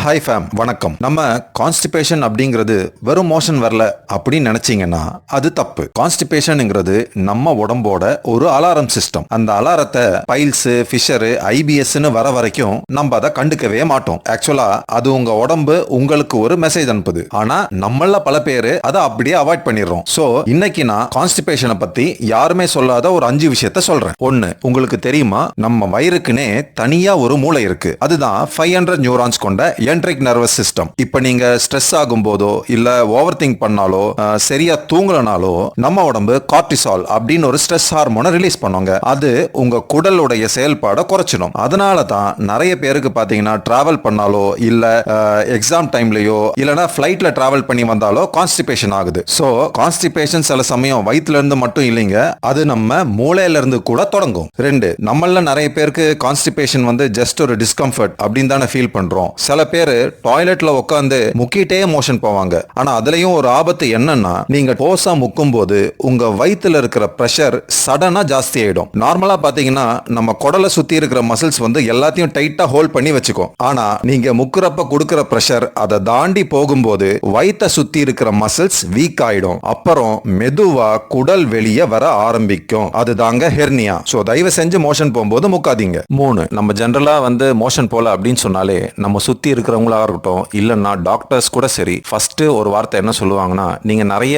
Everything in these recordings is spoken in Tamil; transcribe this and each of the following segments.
ஹாய் ஃபேம், வணக்கம். நம்ம கான்ஸ்டிபேஷன் அப்படிங்கிறது வெறும் மோஷன் வரல அப்படின்னு நினைச்சீங்கன்னா அது தப்பு. கான்ஸ்டிபேஷன்ங்கிறது நம்ம உடம்போட ஒரு அலாரம் சிஸ்டம். அந்த அலாரத்தை பைல்ஸ், ஃபிஷர், ஐபிஎஸ்ன்னு வர வரைக்கும் நம்ம அதை கண்டுக்கவே மாட்டோம். ஆக்சுவலா அது உங்க உடம்பு உங்களுக்கு ஒரு மெசேஜ் அனுப்புது. ஆனா நம்மள பல பேரு அதை அப்படியே அவாய்ட் பண்ணிடுறோம். சோ இன்னைக்கு நான் கான்ஸ்டிபேஷனை பத்தி யாருமே சொல்லாத ஒரு 5 விஷயத்த சொல்றேன். ஒன்னு, உங்களுக்கு தெரியுமா, நம்ம வயிறுக்குனே தனியா ஒரு மூளை இருக்கு. அதுதான் 500 நியூரான்ஸ் கொண்ட என்ட்ரிக் நர்வஸ் சிஸ்டம். இப்ப நீங்க ஸ்ட்ரெஸ் ஆகும் போதோ இல்ல ஓவர் திங்க் பண்ணாலோ சரியா தூங்கலனாலோ நம்ம உடம்பு கார்டிசால் அப்படின்னு ஒரு ஸ்ட்ரெஸ் ஹார்மோனை ரிலீஸ் பண்ணுவாங்க. அது உங்க குடலுடைய செயல்பாடை குறைச்சிடும். அதனால தான் நிறைய பேருக்கு பாத்தீங்கன்னா டிராவல் பண்ணாலோ இல்ல எக்ஸாம் டைம்லயோ இல்லனா ஃபிளைட்ல டிராவல் பண்ணி வந்தாலோ கான்ஸ்டிபேஷன் ஆகுது. சோ கான்ஸ்டிபேஷன் சில சமயம் வயிற்றுல இருந்து மட்டும் இல்லைங்க, அது நம்ம மூளையில இருந்து கூட தொடங்கும். 2, நம்மள நிறைய பேருக்கு கான்ஸ்டிபேஷன் ஜஸ்ட் ஒரு டிஸ்கம்ஃபர்ட் அப்படின்னு தானே ஃபீல் பண்றோம். சில பேர் டாய்லெட்ல உட்காந்து முக்கிட்டே மோஷன் போவாங்க. ஆனா அதுலயும் ஒரு ஆபத்து என்னன்னா, நீங்க போசா முக்கும் போது உங்க வயித்துல இருக்கிற பிரஷர் சடனா ஜாஸ்தி ஆயிடும். நார்மலா பாத்தீங்கன்னா நம்ம குடலை சுத்தி இருக்கிற மசில்ஸ் எல்லாத்தையும் டைட்டா ஹோல்ட் பண்ணி வச்சுக்கும். ஆனா நீங்க முக்குறப்ப கொடுக்கிற பிரஷர் அதை தாண்டி போகும்போது வயித்தை சுத்தி இருக்கிற மசில்ஸ் வீக் ஆயிடும். அப்புறம் மெதுவா குடல் வெளியே வர ஆரம்பிக்கும். அதுதாங்க ஹெர்னியா. சோ தயவு செஞ்சு மோஷன் போகும்போது முக்காதீங்க. 3, நம்ம ஜெனரலா மோஷன் போல அப்படின்னு சொன்னாலே நம்ம சுத்தி இருக்கிறவங்களா இருக்கட்டும் இல்லைன்னா டாக்டர்ஸ் கூட சரி, ஃபர்ஸ்ட் ஒரு வார்த்தை என்ன சொல்லுவாங்கன்னா, நீங்க நிறைய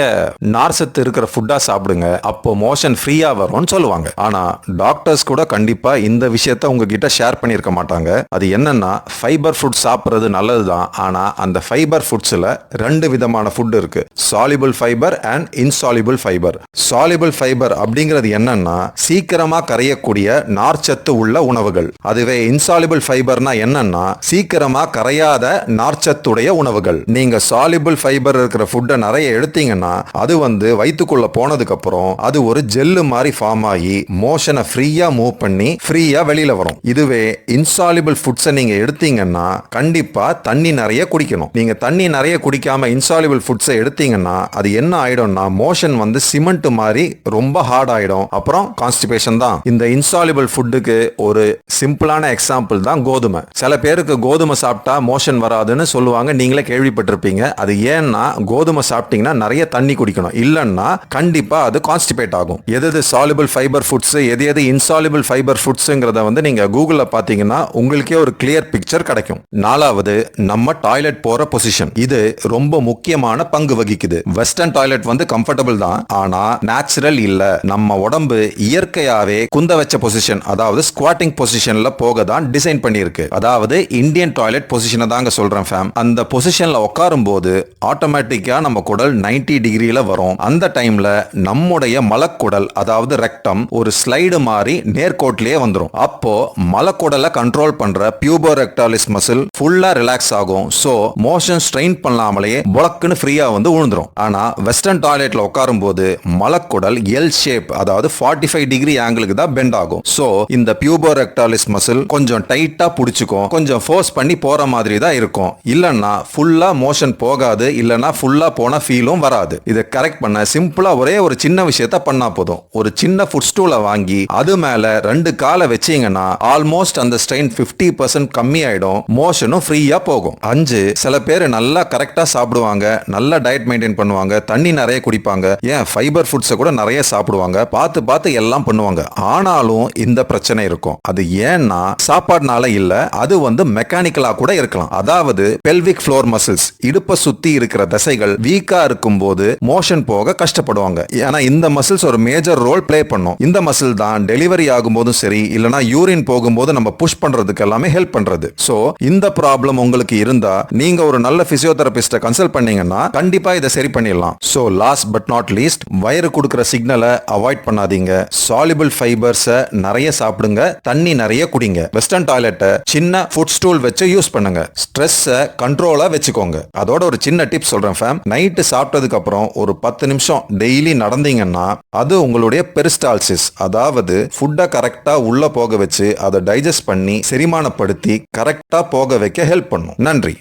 நார்சத்து இருக்கிற ஃபுட்டா சாப்பிடுங்க, அப்போ மோஷன் ஃப்ரீயா வரும்னு சொல்லுவாங்க. ஆனா டாக்டர்ஸ் கூட கண்டிப்பா இந்த விஷயத்த உங்ககிட்ட ஷேர் பண்ணியிருக்க மாட்டாங்க. அது என்னன்னா, ஃபைபர் ஃபுட் சாப்பிட்றது நல்லதுதான். ஆனா அந்த ஃபைபர் ஃபுட்ஸ்ல 2 விதமான ஃபுட் இருக்கு. Soluble fibre and insoluble fibre. Soluble fibre அப்படிங்கிறது என்னன்னா, சீக்கிரமா கரையக்கூடிய நார்ச்சத்து உள்ள உணவுகள். அதுவே இன்சாலிபிள் ஃபைபர்னா என்னன்னா, சீக்கிரமா கரையாத நார்ச்சத்துடைய உணவுகள். நீங்க சாலிபிள் ஃபைபர் இருக்கிற ஃபுட்டை நிறைய எடுத்தீங்கன்னா அது வயிற்றுக்குள்ள போனதுக்கு அப்புறம் அது ஒரு ஜெல்லு மாதிரி ஃபார்ம் ஆகி மோஷனை ஃப்ரீயா மூவ் பண்ணி ஃப்ரீயா வெளியில வரும். இதுவே இன்சாலிபிள் ஃபுட்ஸை நீங்க எடுத்தீங்கன்னா கண்டிப்பா தண்ணி நிறைய குடிக்கணும். நீங்க தண்ணி நிறைய குடிக்காம இன்சாலிபிள் ஃபுட்ஸை எடுத்தீங்கன்னா அது என்ன ஆயிடும்னா, மோஷன் சிமெண்ட் மாதிரி ரொம்ப ஹார்ட் ஆயிடும். அப்புறம் கான்ஸ்டிபேஷன் தான். இந்த இன்சாலிபிள் ஃபுட்டுக்கு ஒரு சிம்பிளான எக்ஸாம்பிள் தான் கோதுமை. சில பேருக்கு கோதுமை சாப்பிட்டா மோஷன் வராதுன்னு சொல்லுவாங்க, நீங்களே கேள்விப்பட்டிருப்பீங்க. அது ஏன்னா கோதுமை சாப்பிட்டீங்கன்னா நிறைய தண்ணி குடிக்கணும், இல்லைன்னா கண்டிப்பா அது கான்ஸ்டிபேட் ஆகும். எது சாலிபிள் ஃபைபர் ஃபுட்ஸ், எது இன்சாலிபிள் ஃபைபர் ஃபுட்ஸ்ங்கிறத நீங்க கூகுள்ல பாத்தீங்கன்னா உங்களுக்கே ஒரு கிளியர் பிக்சர் கிடைக்கும். 4வது, நம்ம டாய்லெட் போற பொசிஷன். இது ரொம்ப முக்கியமான பங்கு வகிக்குது. வெஸ்டர்ன் டாய்லெட் கம்ஃபர்டபிள் தான், ஆனா நேச்சுரல் இல்ல. நம்ம உடம்பு இயற்கையாவே குந்த வச்ச பொசிஷன், அதாவது ஸ்குவாட்டிங் பொசிஷன்ல போக தான் டிசைன் பண்ணியிருக்கு. அதாவது இந்தியன் டாய்லெட் பொசிஷனை தாங்க சொல்றேன் ஃபேம். அந்த பொசிஷன்ல உட்காரும் போது ஆட்டோமேட்டிக்கா நம்ம குடல் 90 டிகிரில வரும். அந்த டைம்ல நம்முடைய மலக்குடல், அதாவது ரெக்டம், ஒரு ஸ்லைடு மாதிரி நேர்கோட்டிலேயே வந்துரும். அப்போ மலக்குடலை கண்ட்ரோல் பண்ற பியூபோரெக்டாலிஸ் மசில் ஃபுல்லா ரிலாக்ஸ் ஆகும். சோ மோஷன் ஸ்ட்ரெயின் பண்ணாமலே புளக்குன்னு ஃப்ரீயா உழுந்துரும். ஆனா வெஸ்டர்ன் டாய்லெட்ல உட்காரும் போது மலக்குடல் எல் ஷேப், அதாவது 45 டிகிரி ஆங்கிளுக்கு தான் பெண்ட் ஆகும். சோ இந்த பியூபோரெக்டாலிஸ் மசில் கொஞ்சம் டைட்டா புடிச்சுக்கும், கொஞ்சம் ஃபோர்ஸ் பண்ணி போற மாதிரி தான் இருக்கும். இல்லன்னா ஃபுல்லா மோஷன் போகாது, இல்லனா ஃபுல்லா போன ஃபீலும் வராது. இதை கரெக்ட் பண்ண சிம்பிளா ஒரே ஒரு சின்ன விஷயத்த பண்ணா போதும். ஒரு சின்ன ஃபுட் ஸ்டூலை வாங்கி அது மேல 2 காலை வச்சீங்கன்னா ஆல்மோஸ்ட் அந்த ஸ்ட்ரெயின் 50% கம்மி ஆயிடும். மோஷனும் ஃப்ரீயா போகும். 5, சில பேர் நல்லா கரெக்டா சாப்பிடுவாங்க, நல்ல டயட் மெயின்டைன் பண்ணுவாங்க, தண்ணி நிறைய குடிப்பாங்க, ஏன் ஃபைபர் ஃபுட்ஸை கூட நிறைய சாப்பிடுவாங்க, பார்த்து எல்லாம் பண்ணுவாங்க. ஆனாலும் இந்த பிரச்சனை இருக்கும். அது ஏன்னா சாப்பாடுனால இல்ல, அது மெக்கானிக்கலா கூட இருக்கலாம். அதாவது பெல்விக் ஃப்ளோர் மசில்ஸ், இடுப்பை சுத்தி இருக்கிற தசைகள் வீக்கா இருக்கும் போது மோஷன் போக கஷ்டப்படுவாங்க. ஏன்னா இந்த மசில்ஸ் ஒரு மேஜர் ரோல் பிளே பண்ணும். இந்த மசில் தான் டெலிவரி ஆகும் போதும் சரி, இல்லனா யூரின் போகும்போது நம்ம புஷ் பண்றதுக்கு எல்லாமே ஹெல்ப் பண்றது. சோ இந்த ப்ராப்ளம் உங்களுக்கு இருந்தா நீங்க ஒரு நல்ல பிசியோதெரபிஸ்ட கன்சல்ட் பண்ணீங்கன்னா கண்டிப்பா இதை சரி பண்ணிடலாம். So last but not least, வயிறு கொடுக்கிற சிக்னலை அவாய்ட் பண்ணாதீங்க. சாலிபிள் ஃபைபர்ஸை நிறைய சாப்பிடுங்க, தண்ணி நிறைய குடிங்க. வெஸ்டர்ன் டாய்லெட்டை சின்ன ஃபுட் ஸ்டூல் வச்சு யூஸ் பண்ணுங்க. ஸ்ட்ரெஸ்ஸை கண்ட்ரோலா வச்சுக்கோங்க. அதோட ஒரு சின்ன டிப் சொல்றேன் ஃபேம். நைட்டு சாப்பிட்டதுக்கு அப்புறம் ஒரு 10 நிமிஷம் டெய்லி நடந்தீங்கன்னா அது உங்களுடைய பெரிஸ்டால்சிஸ், அதாவது ஃபுட்டை கரெக்டா உள்ள போக வச்சு அதை டைஜஸ்ட் பண்ணி செரிமானப்படுத்தி கரெக்டா போக வைக்க ஹெல்ப் பண்ணும். நன்றி.